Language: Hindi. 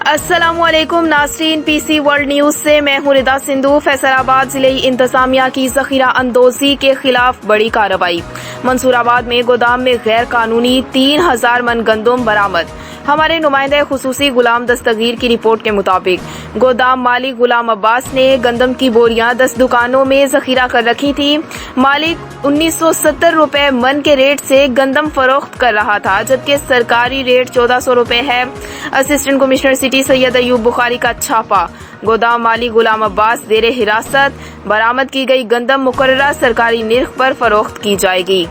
अस्सलामुअलैकुम नाज़रीन, पीसी वर्ल्ड न्यूज से मैं हूं रिदा सिंधु। फैसलाबाद जिले इंतजामिया की जखीरा अंदोजी के खिलाफ बड़ी कार्रवाई। मंसूराबाद में गोदाम में गैर कानूनी 3000 मन गंदम बरामद। हमारे नुमाइंदे खुसूसी गुलाम दस्तगीर की रिपोर्ट के मुताबिक गोदाम मालिक गुलाम अब्बास ने गंदम की बोरियां 10 दुकानों में जखीरा कर रखी थी। मालिक 1970 रुपए मन के रेट से गंदम फरोख्त कर रहा था, जबकि सरकारी रेट 1400 रुपए है। Assistant commissioner city Syed Ayub Bukhari का छापा। गोदाम मालिक गुलाम अब्बास जेरे हिरासत। बरामद की गई गंदम मुकर्ररा सरकारी निर्ख पर फरोख्त की जाएगी।